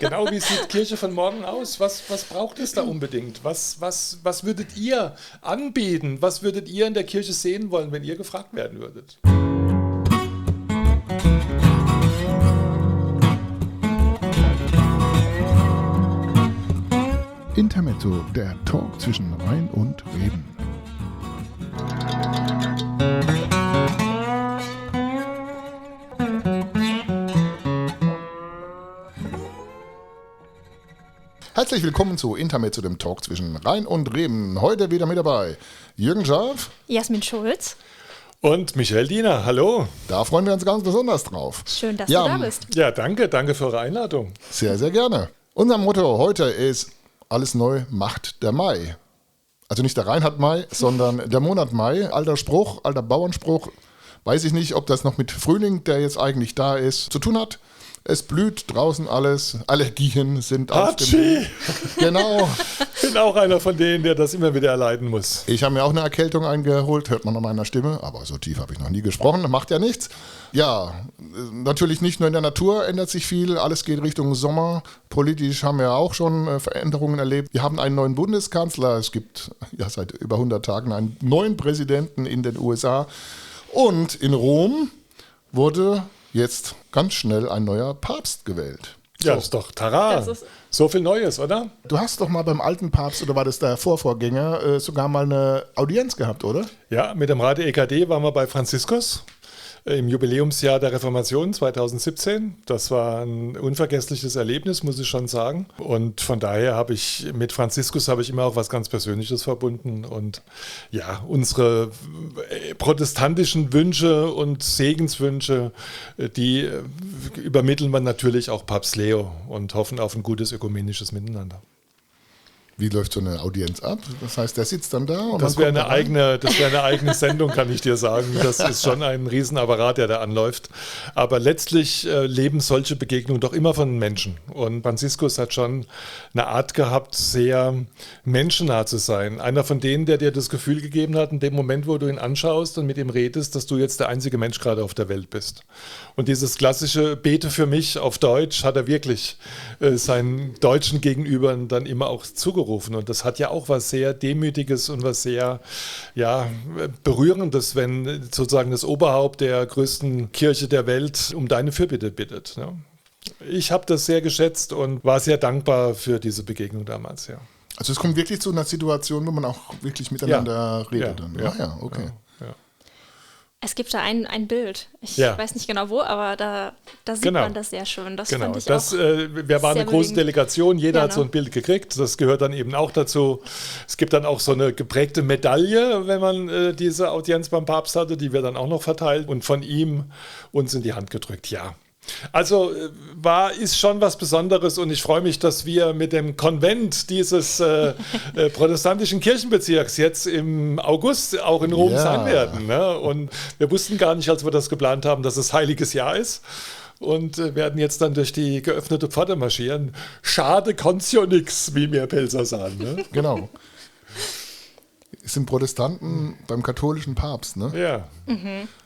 Genau, wie sieht Kirche von morgen aus? Was braucht es da unbedingt? Was würdet ihr anbieten? Was würdet ihr in der Kirche sehen wollen, wenn ihr gefragt werden würdet? Intermezzo, der Talk zwischen Rhein und Reben. Herzlich willkommen zu Intermezzo, dem Talk zwischen Rhein und Reben. Heute wieder mit dabei Jürgen Scharf, Jasmin Schulz und Michael Diener. Hallo. Da freuen wir uns ganz besonders drauf. Schön, dass du da bist. Ja, danke für eure Einladung. Sehr, sehr gerne. Unser Motto heute ist: Alles neu macht der Mai. Also nicht der Reinhard Mai, sondern der Monat Mai. Alter Spruch, alter Bauernspruch. Weiß ich nicht, ob das noch mit Frühling, der jetzt eigentlich da ist, zu tun hat. Es blüht draußen alles, Allergien sind auf dem... Genau. Ich bin auch einer von denen, der das immer wieder erleiden muss. Ich habe mir auch eine Erkältung eingeholt, hört man an meiner Stimme, aber so tief habe ich noch nie gesprochen, macht ja nichts. Ja, natürlich nicht nur in der Natur ändert sich viel, alles geht Richtung Sommer. Politisch haben wir auch schon Veränderungen erlebt. Wir haben einen neuen Bundeskanzler, es gibt ja seit über 100 Tagen einen neuen Präsidenten in den USA. Und in Rom wurde jetzt ganz schnell ein neuer Papst gewählt. Ja, ist doch Tara. So viel Neues, oder? Du hast doch mal beim alten Papst, oder war das der Vorvorgänger, sogar mal eine Audienz gehabt, oder? Ja, mit dem Rat der EKD waren wir bei Franziskus im Jubiläumsjahr der Reformation 2017. Das war ein unvergessliches Erlebnis, muss ich schon sagen. Und von daher habe ich mit Franziskus immer auch was ganz Persönliches verbunden. Und ja, unsere protestantischen Wünsche und Segenswünsche, die übermitteln wir natürlich auch Papst Leo und hoffen auf ein gutes ökumenisches Miteinander. Wie läuft so eine Audienz ab? Das heißt, der sitzt dann da? Und das wäre eine eigene Sendung, kann ich dir sagen. Das ist schon ein Riesenapparat, der da anläuft. Aber letztlich leben solche Begegnungen doch immer von Menschen. Und Franziskus hat schon eine Art gehabt, sehr menschennah zu sein. Einer von denen, der dir das Gefühl gegeben hat, in dem Moment, wo du ihn anschaust und mit ihm redest, dass du jetzt der einzige Mensch gerade auf der Welt bist. Und dieses klassische Bete für mich auf Deutsch hat er wirklich seinen Deutschen Gegenübern dann immer auch zugerufen. Und das hat ja auch was sehr Demütiges und was sehr Berührendes, wenn sozusagen das Oberhaupt der größten Kirche der Welt um deine Fürbitte bittet. Ja. Ich habe das sehr geschätzt und war sehr dankbar für diese Begegnung damals. Ja. Also es kommt wirklich zu einer Situation, wo man auch wirklich miteinander redet. Dann. Ja, okay. Ja. Es gibt da ein Bild. Ich weiß nicht genau wo, aber da sieht man das sehr schön. Das fand ich auch wir waren eine große Delegation, jeder hat so ein Bild gekriegt. Das gehört dann eben auch dazu. Es gibt dann auch so eine geprägte Medaille, wenn man diese Audienz beim Papst hatte, die wir dann auch noch verteilt und von ihm uns in die Hand gedrückt. Ja. Also ist schon was Besonderes und ich freue mich, dass wir mit dem Konvent dieses protestantischen Kirchenbezirks jetzt im August auch in Rom sein werden. Ne? Und wir wussten gar nicht, als wir das geplant haben, dass es Heiliges Jahr ist. Und werden jetzt dann durch die geöffnete Pforte marschieren. Schade, kann's ja nix, wie mir Pelzer sagen. Ne? Genau. Es sind Protestanten beim katholischen Papst, ne? Ja.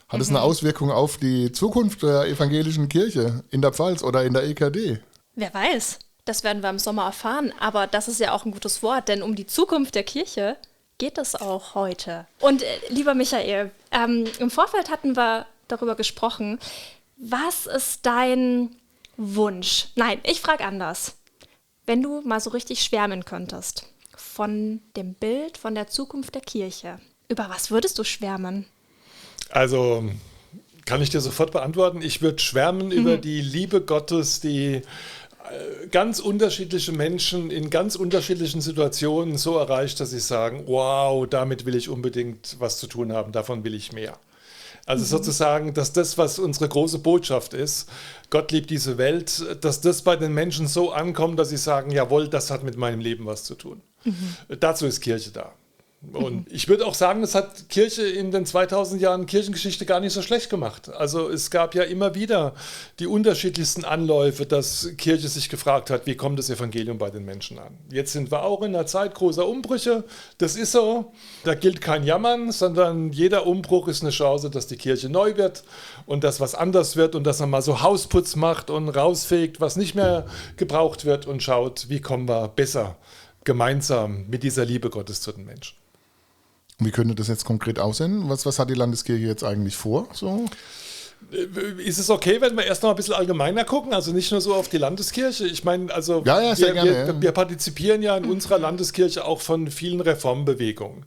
Hat es eine Auswirkung auf die Zukunft der evangelischen Kirche in der Pfalz oder in der EKD? Wer weiß, das werden wir im Sommer erfahren. Aber das ist ja auch ein gutes Wort, denn um die Zukunft der Kirche geht es auch heute. Und lieber Michael, im Vorfeld hatten wir darüber gesprochen, was ist dein Wunsch? Nein, ich frage anders. Wenn du mal so richtig schwärmen könntest von dem Bild, von der Zukunft der Kirche, über was würdest du schwärmen? Also kann ich dir sofort beantworten. Ich würde schwärmen über die Liebe Gottes, die ganz unterschiedliche Menschen in ganz unterschiedlichen Situationen so erreicht, dass sie sagen, wow, damit will ich unbedingt was zu tun haben, davon will ich mehr. Also sozusagen, dass das, was unsere große Botschaft ist, Gott liebt diese Welt, dass das bei den Menschen so ankommt, dass sie sagen, jawohl, das hat mit meinem Leben was zu tun. Dazu ist Kirche da. Und ich würde auch sagen, das hat Kirche in den 2000 Jahren Kirchengeschichte gar nicht so schlecht gemacht. Also es gab ja immer wieder die unterschiedlichsten Anläufe, dass Kirche sich gefragt hat, wie kommt das Evangelium bei den Menschen an. Jetzt sind wir auch in einer Zeit großer Umbrüche. Das ist so. Da gilt kein Jammern, sondern jeder Umbruch ist eine Chance, dass die Kirche neu wird und dass was anders wird und dass man mal so Hausputz macht und rausfegt, was nicht mehr gebraucht wird und schaut, wie kommen wir besser gemeinsam mit dieser Liebe Gottes zu den Menschen. Wie könnte das jetzt konkret aussehen? Was hat die Landeskirche jetzt eigentlich vor? So? Ist es okay, wenn wir erst noch ein bisschen allgemeiner gucken, also nicht nur so auf die Landeskirche? Ich meine, also wir partizipieren ja in unserer Landeskirche auch von vielen Reformbewegungen.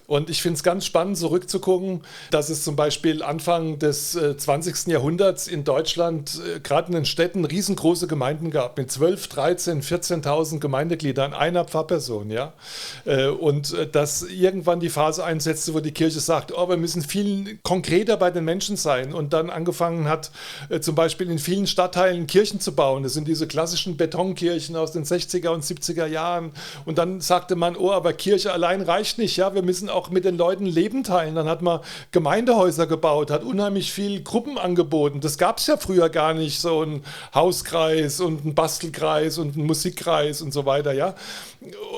Und ich finde es ganz spannend, zurückzugucken, dass es zum Beispiel Anfang des 20. Jahrhunderts in Deutschland, gerade in den Städten, riesengroße Gemeinden gab, mit 12, 13, 14.000 Gemeindegliedern, einer Pfarrperson. Ja? Und dass irgendwann die Phase einsetzte, wo die Kirche sagt, oh, wir müssen viel konkreter bei den Menschen sein und dann angefangen hat, zum Beispiel in vielen Stadtteilen Kirchen zu bauen. Das sind diese klassischen Betonkirchen aus den 60er und 70er Jahren. Und dann sagte man, oh, aber Kirche allein reicht nicht. Ja, wir müssen auch mit den Leuten Leben teilen. Dann hat man Gemeindehäuser gebaut, hat unheimlich viel Gruppen angeboten. Das gab es ja früher gar nicht, so ein Hauskreis und ein Bastelkreis und ein Musikkreis und so weiter. Ja,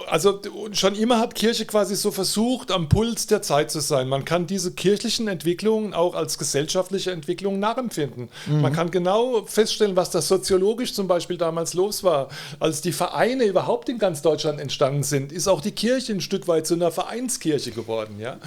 also schon immer hat Kirche quasi so versucht, am Puls der Zeit zu sein. Man kann diese kirchlichen Entwicklungen auch als gesellschaftliche Entwicklungen nachempfinden. Man kann genau feststellen, was da soziologisch zum Beispiel damals los war. Als die Vereine überhaupt in ganz Deutschland entstanden sind, ist auch die Kirche ein Stück weit zu einer Vereinskirche geworden. Ja?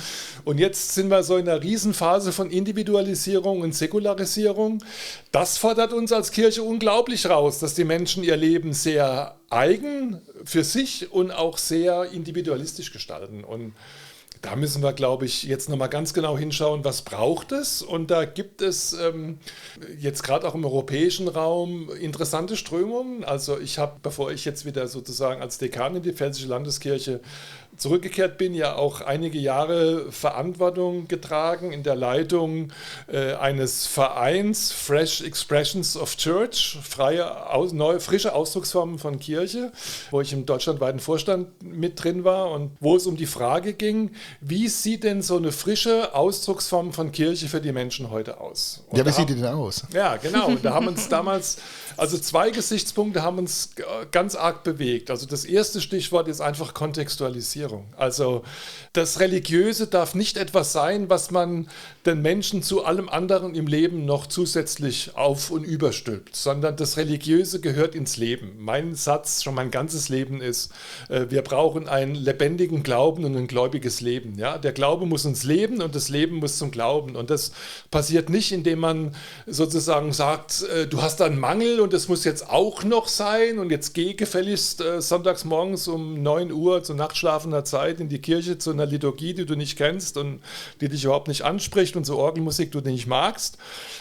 Und jetzt sind wir so in einer Riesenphase von Individualisierung und Säkularisierung. Das fordert uns als Kirche unglaublich raus, dass die Menschen ihr Leben sehr eigen für sich und auch sehr individualistisch gestalten. Und da müssen wir, glaube ich, jetzt nochmal ganz genau hinschauen, was braucht es. Und da gibt es jetzt gerade auch im europäischen Raum interessante Strömungen. Also ich habe, bevor ich jetzt wieder sozusagen als Dekan in die Pfälzische Landeskirche zurückgekehrt bin, ja auch einige Jahre Verantwortung getragen in der Leitung eines Vereins Fresh Expressions of Church, frische Ausdrucksformen von Kirche, wo ich im deutschlandweiten Vorstand mit drin war und wo es um die Frage ging, wie sieht denn so eine frische Ausdrucksform von Kirche für die Menschen heute aus? Und ja, wie sieht die denn aus? Ja, genau. Und da haben uns damals, also zwei Gesichtspunkte haben uns ganz arg bewegt. Also das erste Stichwort ist einfach Kontextualisierung. Also das Religiöse darf nicht etwas sein, was man den Menschen zu allem anderen im Leben noch zusätzlich auf- und überstülpt, sondern das Religiöse gehört ins Leben. Mein Satz schon mein ganzes Leben ist, wir brauchen einen lebendigen Glauben und ein gläubiges Leben. Ja? Der Glaube muss uns leben und das Leben muss zum Glauben. Und das passiert nicht, indem man sozusagen sagt, du hast da einen Mangel und das muss jetzt auch noch sein und jetzt geh gefälligst sonntags morgens um 9 Uhr zur nachtschlafender Zeit in die Kirche zu einer Liturgie, die du nicht kennst und die dich überhaupt nicht anspricht und so Orgelmusik du nicht magst,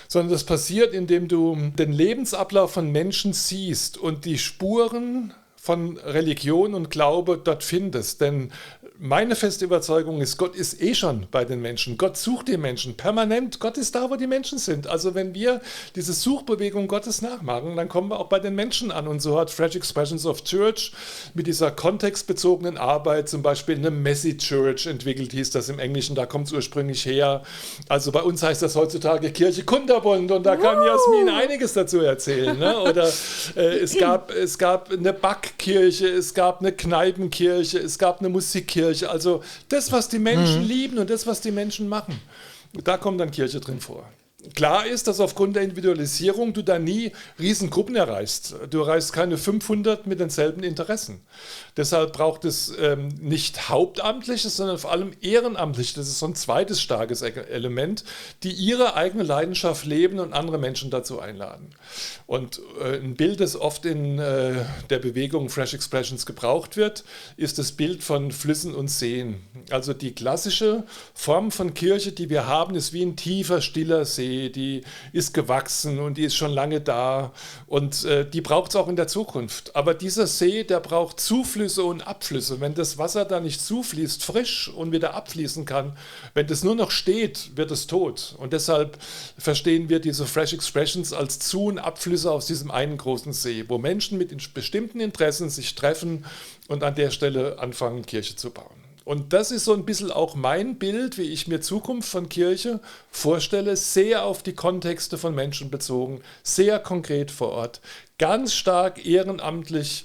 sondern das passiert, indem du den Lebensablauf von Menschen siehst und die Spuren von Religion und Glaube dort findest. Denn meine feste Überzeugung ist, Gott ist eh schon bei den Menschen. Gott sucht die Menschen permanent. Gott ist da, wo die Menschen sind. Also wenn wir diese Suchbewegung Gottes nachmachen, dann kommen wir auch bei den Menschen an. Und so hat Fresh Expressions of Church mit dieser kontextbezogenen Arbeit zum Beispiel eine Messy Church entwickelt, hieß das im Englischen. Da kommt es ursprünglich her. Also bei uns heißt das heutzutage Kirche Kunterbund und da kann Jasmin einiges dazu erzählen. Ne? Oder es gab eine Backkirche, es gab eine Kneipenkirche, es gab eine Musikkirche. Also das, was die Menschen lieben und das, was die Menschen machen, da kommt dann Kirche drin vor. Klar ist, dass aufgrund der Individualisierung du da nie Riesengruppen erreichst. Du erreichst keine 500 mit denselben Interessen. Deshalb braucht es nicht Hauptamtliches, sondern vor allem Ehrenamtliche. Das ist so ein zweites starkes Element, die ihre eigene Leidenschaft leben und andere Menschen dazu einladen. Und ein Bild, das oft in der Bewegung Fresh Expressions gebraucht wird, ist das Bild von Flüssen und Seen. Also die klassische Form von Kirche, die wir haben, ist wie ein tiefer, stiller See. Die ist gewachsen und die ist schon lange da und die braucht es auch in der Zukunft. Aber dieser See, der braucht Zuflüsse und Abflüsse. Wenn das Wasser da nicht zufließt, frisch und wieder abfließen kann, wenn das nur noch steht, wird es tot. Und deshalb verstehen wir diese Fresh Expressions als Zu- und Abflüsse aus diesem einen großen See, wo Menschen mit bestimmten Interessen sich treffen und an der Stelle anfangen, Kirche zu bauen. Und das ist so ein bisschen auch mein Bild, wie ich mir Zukunft von Kirche vorstelle, sehr auf die Kontexte von Menschen bezogen, sehr konkret vor Ort, ganz stark ehrenamtliches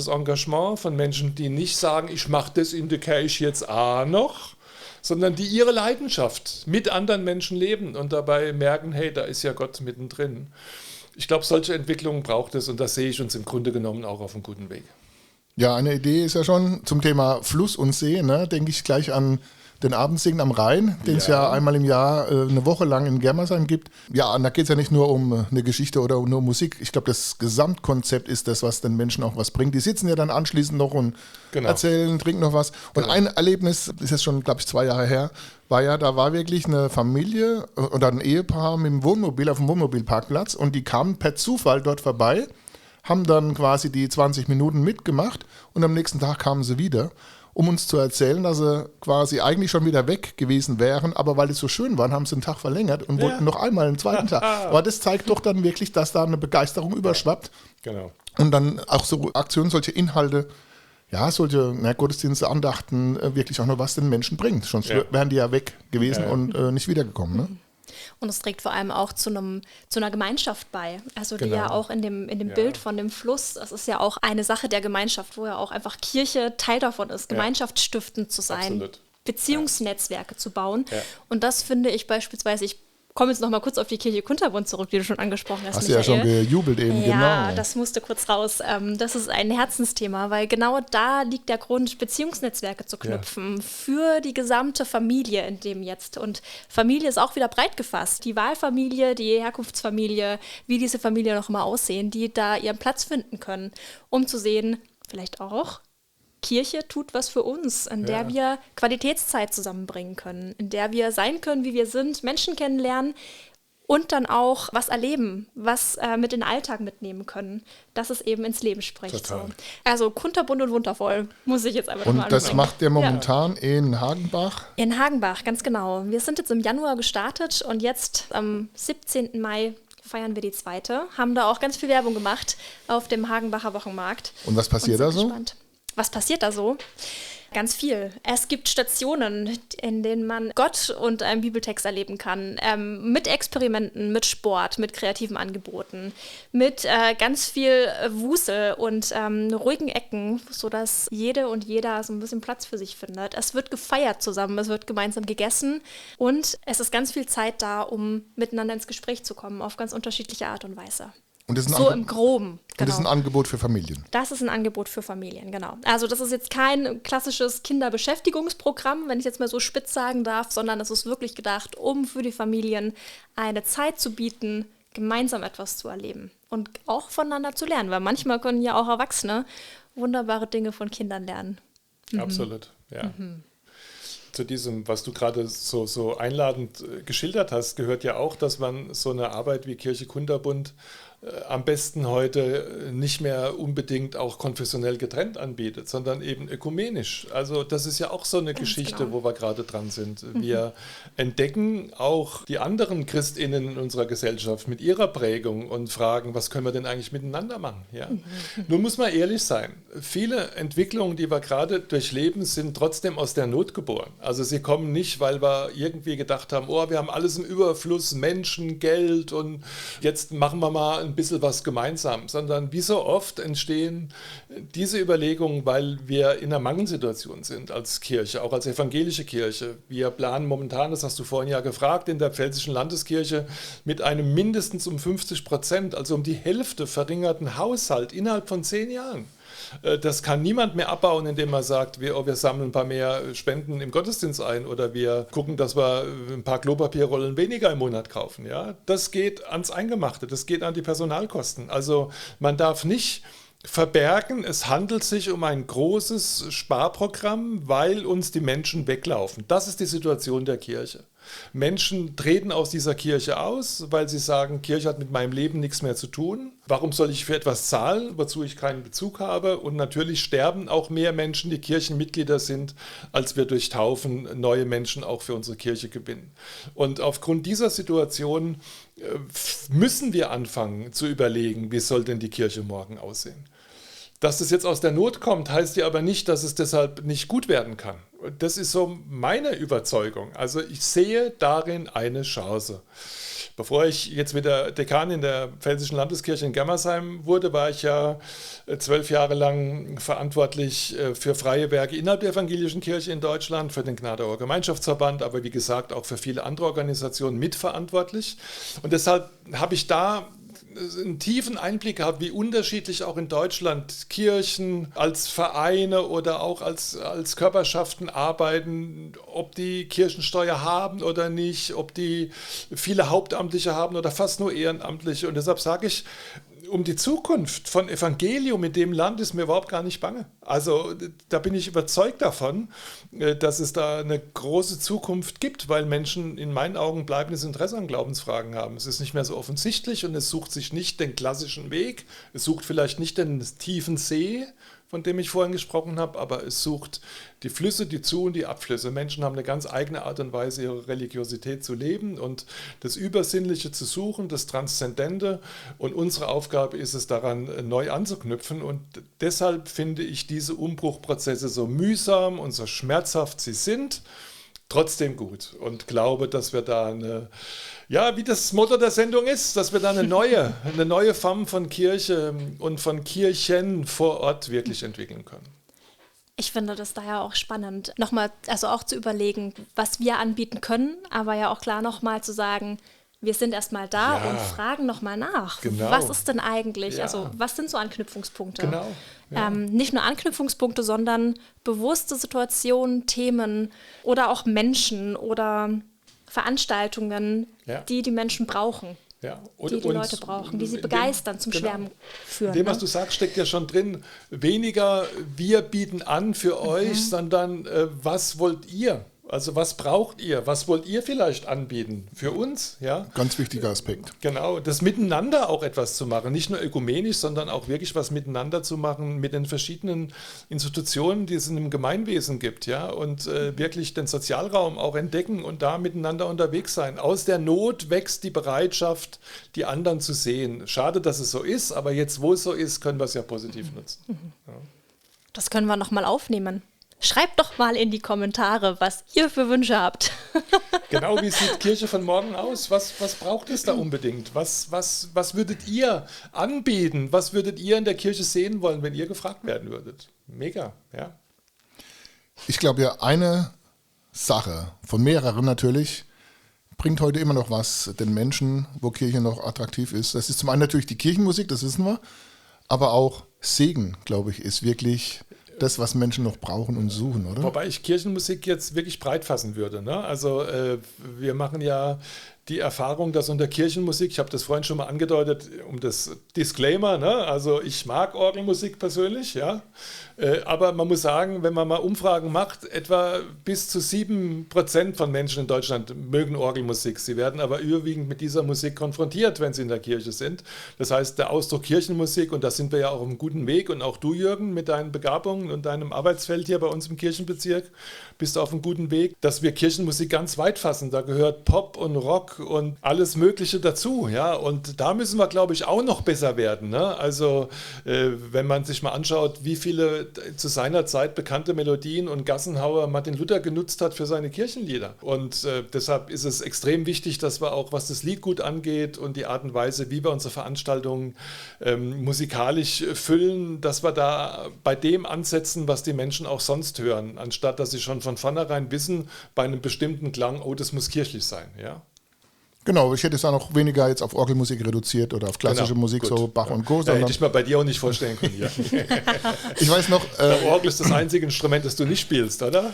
Engagement von Menschen, die nicht sagen, ich mache das in der Kirche jetzt auch noch, sondern die ihre Leidenschaft mit anderen Menschen leben und dabei merken, hey, da ist ja Gott mittendrin. Ich glaube, solche Entwicklungen braucht es und da sehe ich uns im Grunde genommen auch auf einem guten Weg. Ja, eine Idee ist ja schon zum Thema Fluss und See, ne? Denke ich gleich an den Abendsegen am Rhein, den es ja einmal im Jahr eine Woche lang in Germersheim gibt. Ja, und da geht es ja nicht nur um eine Geschichte oder nur Musik. Ich glaube, das Gesamtkonzept ist das, was den Menschen auch was bringt. Die sitzen ja dann anschließend noch und erzählen, trinken noch was. Und ein Erlebnis, das ist jetzt schon, glaube ich, 2 Jahre her, da war wirklich eine Familie oder ein Ehepaar mit dem Wohnmobil auf dem Wohnmobilparkplatz und die kamen per Zufall dort vorbei, haben dann quasi die 20 Minuten mitgemacht und am nächsten Tag kamen sie wieder, um uns zu erzählen, dass sie quasi eigentlich schon wieder weg gewesen wären, aber weil es so schön war, haben sie einen Tag verlängert und wollten noch einmal einen zweiten Tag. Aber das zeigt doch dann wirklich, dass da eine Begeisterung überschwappt. Genau. Und dann auch so Aktionen, solche Inhalte, ja, solche Gottesdienste, Andachten, wirklich auch noch was den Menschen bringt. Sonst wären die ja weg gewesen und nicht wiedergekommen. Ne? Und es trägt vor allem auch zu einer Gemeinschaft bei. Also die ja auch in dem Bild von dem Fluss, das ist ja auch eine Sache der Gemeinschaft, wo ja auch einfach Kirche Teil davon ist, gemeinschaftsstiftend zu sein, absolut. Beziehungsnetzwerke zu bauen. Ja. Und das finde ich beispielsweise, ich komme jetzt noch mal kurz auf die Kirche Kunterbund zurück, die du schon angesprochen hast, Michael. Hast du ja schon gejubelt eben, genau. Ja, das musste kurz raus. Das ist ein Herzensthema, weil genau da liegt der Grund, Beziehungsnetzwerke zu knüpfen für die gesamte Familie in dem jetzt. Und Familie ist auch wieder breit gefasst. Die Wahlfamilie, die Herkunftsfamilie, wie diese Familie noch immer aussehen, die da ihren Platz finden können, um zu sehen, vielleicht auch, Kirche tut was für uns, in der wir Qualitätszeit zusammenbringen können, in der wir sein können, wie wir sind, Menschen kennenlernen und dann auch was erleben, was mit in den Alltag mitnehmen können, dass es eben ins Leben spricht. So. Also kunterbunt und wundervoll, muss ich jetzt einfach mal anbringen. Und das macht ihr momentan in Hagenbach? In Hagenbach, ganz genau. Wir sind jetzt im Januar gestartet und jetzt am 17. Mai feiern wir die 2. Haben da auch ganz viel Werbung gemacht auf dem Hagenbacher Wochenmarkt. Und was passiert da so? Gespannt. Was passiert da so? Ganz viel. Es gibt Stationen, in denen man Gott und einen Bibeltext erleben kann, mit Experimenten, mit Sport, mit kreativen Angeboten, mit ganz viel Wusel und ruhigen Ecken, sodass jede und jeder so ein bisschen Platz für sich findet. Es wird gefeiert zusammen, es wird gemeinsam gegessen und es ist ganz viel Zeit da, um miteinander ins Gespräch zu kommen, auf ganz unterschiedliche Art und Weise. Und das ist so im Groben. Genau. Und das ist ein Angebot für Familien. Das ist ein Angebot für Familien, genau. Also das ist jetzt kein klassisches Kinderbeschäftigungsprogramm, wenn ich jetzt mal so spitz sagen darf, sondern es ist wirklich gedacht, um für die Familien eine Zeit zu bieten, gemeinsam etwas zu erleben und auch voneinander zu lernen, weil manchmal können ja auch Erwachsene wunderbare Dinge von Kindern lernen. Absolut, ja. Zu diesem, was du gerade so einladend geschildert hast, gehört ja auch, dass man so eine Arbeit wie Kirche Kunterbund am besten heute nicht mehr unbedingt auch konfessionell getrennt anbietet, sondern eben ökumenisch. Also das ist ja auch so eine Geschichte, wo wir gerade dran sind. Wir entdecken auch die anderen ChristInnen in unserer Gesellschaft mit ihrer Prägung und fragen, was können wir denn eigentlich miteinander machen? Ja? Nun muss man ehrlich sein, viele Entwicklungen, die wir gerade durchleben, sind trotzdem aus der Not geboren. Also sie kommen nicht, weil wir irgendwie gedacht haben, oh, wir haben alles im Überfluss, Menschen, Geld und jetzt machen wir mal ein bisschen was gemeinsam, sondern wie so oft entstehen diese Überlegungen, weil wir in einer Mangelsituation sind als Kirche, auch als evangelische Kirche. Wir planen momentan, das hast du vorhin ja gefragt, in der Pfälzischen Landeskirche mit einem mindestens um 50%, also um die Hälfte verringerten Haushalt innerhalb von 10 Jahren. Das kann niemand mehr abbauen, indem man sagt, wir sammeln ein paar mehr Spenden im Gottesdienst ein oder wir gucken, dass wir ein paar Klopapierrollen weniger im Monat kaufen. Ja? Das geht ans Eingemachte, das geht an die Personalkosten. Also man darf nicht verbergen, es handelt sich um ein großes Sparprogramm, weil uns die Menschen weglaufen. Das ist die Situation der Kirche. Menschen treten aus dieser Kirche aus, weil sie sagen, Kirche hat mit meinem Leben nichts mehr zu tun. Warum soll ich für etwas zahlen, wozu ich keinen Bezug habe? Und natürlich sterben auch mehr Menschen, die Kirchenmitglieder sind, als wir durch Taufen neue Menschen auch für unsere Kirche gewinnen. Und aufgrund dieser Situation müssen wir anfangen zu überlegen, wie soll denn die Kirche morgen aussehen? Dass das jetzt aus der Not kommt, heißt ja aber nicht, dass es deshalb nicht gut werden kann. Das ist so meine Überzeugung. Also ich sehe darin eine Chance. Bevor ich jetzt wieder Dekan in der Pfälzischen Landeskirche in Germersheim wurde, war ich ja 12 Jahre lang verantwortlich für freie Werke innerhalb der evangelischen Kirche in Deutschland, für den Gnadauer Gemeinschaftsverband, aber wie gesagt auch für viele andere Organisationen mitverantwortlich. Und deshalb habe ich da einen tiefen Einblick gehabt, wie unterschiedlich auch in Deutschland Kirchen als Vereine oder auch als Körperschaften arbeiten, ob die Kirchensteuer haben oder nicht, ob die viele Hauptamtliche haben oder fast nur Ehrenamtliche. Und deshalb sage ich, um die Zukunft von Evangelium in dem Land ist mir überhaupt gar nicht bange. Also da bin ich überzeugt davon, dass es da eine große Zukunft gibt, weil Menschen in meinen Augen bleibendes Interesse an Glaubensfragen haben. Es ist nicht mehr so offensichtlich und es sucht sich nicht den klassischen Weg. Es sucht vielleicht nicht den tiefen See, von dem ich vorhin gesprochen habe, aber es sucht die Flüsse, die Zu- und die Abflüsse. Menschen haben eine ganz eigene Art und Weise, ihre Religiosität zu leben und das Übersinnliche zu suchen, das Transzendente. Und unsere Aufgabe ist es, daran neu anzuknüpfen. Und deshalb finde ich diese Umbruchprozesse so mühsam und so schmerzhaft sie sind, trotzdem gut. Und glaube, dass wir da wie das Motto der Sendung ist, dass wir da eine neue Form von Kirche und von Kirchen vor Ort wirklich entwickeln können. Ich finde das daher auch spannend, nochmal, also auch zu überlegen, was wir anbieten können, aber ja auch klar nochmal zu sagen, wir sind erstmal da und fragen nochmal nach. Genau. Was ist denn eigentlich, Ja. also was sind so Anknüpfungspunkte? Genau. Ja. Nicht nur Anknüpfungspunkte, sondern bewusste Situationen, Themen oder auch Menschen oder Veranstaltungen, die Menschen brauchen. Ja. Die Leute brauchen, die sie begeistern, zum Schwärmen führen. In dem, was du sagst, steckt ja schon drin, weniger wir bieten an für euch, sondern was wollt ihr? Also was braucht ihr? Was wollt ihr vielleicht anbieten für uns? Ja? Ganz wichtiger Aspekt. Genau, das Miteinander auch etwas zu machen, nicht nur ökumenisch, sondern auch wirklich was miteinander zu machen mit den verschiedenen Institutionen, die es in einem Gemeinwesen gibt, ja, und wirklich den Sozialraum auch entdecken und da miteinander unterwegs sein. Aus der Not wächst die Bereitschaft, die anderen zu sehen. Schade, dass es so ist, aber jetzt, wo es so ist, können wir es ja positiv nutzen. Ja. Das können wir nochmal aufnehmen. Schreibt doch mal in die Kommentare, was ihr für Wünsche habt. Genau, wie sieht Kirche von morgen aus? Was braucht es da unbedingt? Was würdet ihr anbieten? Was würdet ihr in der Kirche sehen wollen, wenn ihr gefragt werden würdet? Mega, ja. Ich glaube ja, eine Sache, von mehreren natürlich, bringt heute immer noch was den Menschen, wo Kirche noch attraktiv ist. Das ist zum einen natürlich die Kirchenmusik, das wissen wir, aber auch Segen, glaube ich, ist wirklich das, was Menschen noch brauchen und suchen, oder? Wobei ich Kirchenmusik jetzt wirklich breit fassen würde. Ne? Also wir machen ja die Erfahrung, dass unter Kirchenmusik, ich habe das vorhin schon mal angedeutet, um das Disclaimer, ne? Also ich mag Orgelmusik persönlich, ja, aber man muss sagen, wenn man mal Umfragen macht, etwa bis zu 7% von Menschen in Deutschland mögen Orgelmusik. Sie werden aber überwiegend mit dieser Musik konfrontiert, wenn sie in der Kirche sind. Das heißt, der Ausdruck Kirchenmusik, und da sind wir ja auch auf einem guten Weg, und auch du, Jürgen, mit deinen Begabungen und deinem Arbeitsfeld hier bei uns im Kirchenbezirk, bist du auf einem guten Weg, dass wir Kirchenmusik ganz weit fassen. Da gehört Pop und Rock und alles Mögliche dazu, ja, und da müssen wir, glaube ich, auch noch besser werden, ne? Also wenn man sich mal anschaut, wie viele zu seiner Zeit bekannte Melodien und Gassenhauer Martin Luther genutzt hat für seine Kirchenlieder, und deshalb ist es extrem wichtig, dass wir auch, was das Liedgut angeht und die Art und Weise, wie wir unsere Veranstaltungen musikalisch füllen, dass wir da bei dem ansetzen, was die Menschen auch sonst hören, anstatt dass sie schon von vornherein wissen, bei einem bestimmten Klang, oh, das muss kirchlich sein, ja. Genau, ich hätte es auch noch weniger jetzt auf Orgelmusik reduziert oder auf klassische Musik, gut, so Bach und Co. Da hätte ich mir bei dir auch nicht vorstellen können. Ja. Ich weiß noch... Der Orgel ist das einzige Instrument, das du nicht spielst, oder?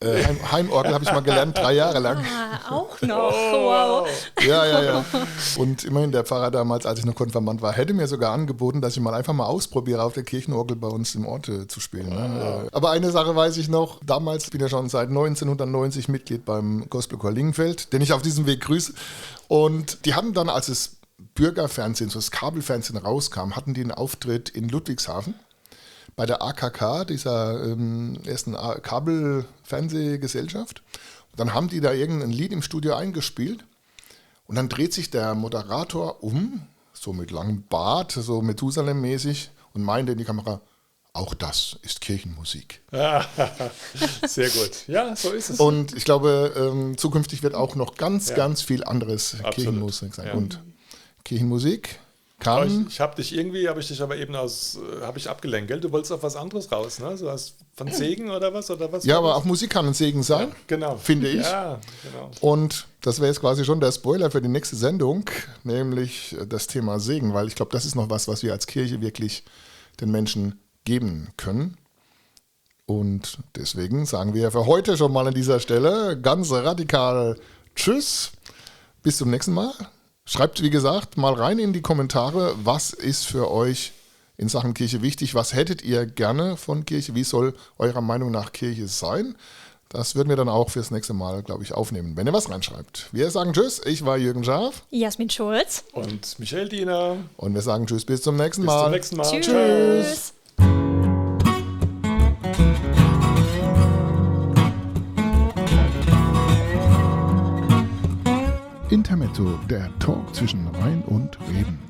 Heimorgel habe ich mal gelernt, 3 Jahre lang. Auch noch, wow. Ja. Und immerhin der Pfarrer damals, als ich noch Konfirmand war, hätte mir sogar angeboten, dass ich mal einfach mal ausprobiere, auf der Kirchenorgel bei uns im Ort zu spielen. Ne? Aber eine Sache weiß ich noch, damals bin ich ja schon seit 1990 Mitglied beim Gospelchor Lingenfeld, den ich auf diesem Weg grüße. Und die hatten dann, als es Bürgerfernsehen, so das Kabelfernsehen rauskam, hatten die einen Auftritt in Ludwigshafen. Bei der AKK, dieser ersten Kabelfernsehgesellschaft. Und dann haben die da irgendein Lied im Studio eingespielt. Und dann dreht sich der Moderator um, so mit langem Bart, so Methusalem-mäßig, und meinte in die Kamera, auch das ist Kirchenmusik. Sehr gut. Ja, so ist es. Und ich glaube, zukünftig wird auch noch ganz viel anderes Absolut. Kirchenmusik sein. Ja. Und Kirchenmusik kann... Ich habe dich aber eben habe ich abgelenkt, gell? Du wolltest auf was anderes raus, ne? So was von Segen oder was? Ja, aber auch Musik kann ein Segen sein, ja, genau. finde ich. Ja, genau. Und das wäre jetzt quasi schon der Spoiler für die nächste Sendung, nämlich das Thema Segen, weil ich glaube, das ist noch was wir als Kirche wirklich den Menschen geben können. Und deswegen sagen wir für heute schon mal an dieser Stelle ganz radikal Tschüss, bis zum nächsten Mal. Schreibt, wie gesagt, mal rein in die Kommentare, was ist für euch in Sachen Kirche wichtig, was hättet ihr gerne von Kirche, wie soll eurer Meinung nach Kirche sein? Das würden wir dann auch fürs nächste Mal, glaube ich, aufnehmen, wenn ihr was reinschreibt. Wir sagen Tschüss, ich war Jürgen Schaaf. Jasmin Schulz. Und Michael Diener. Und wir sagen Tschüss, bis zum nächsten Mal. Bis zum nächsten Mal. Tschüss. Intermezzo, der Talk zwischen Rhein und Reden.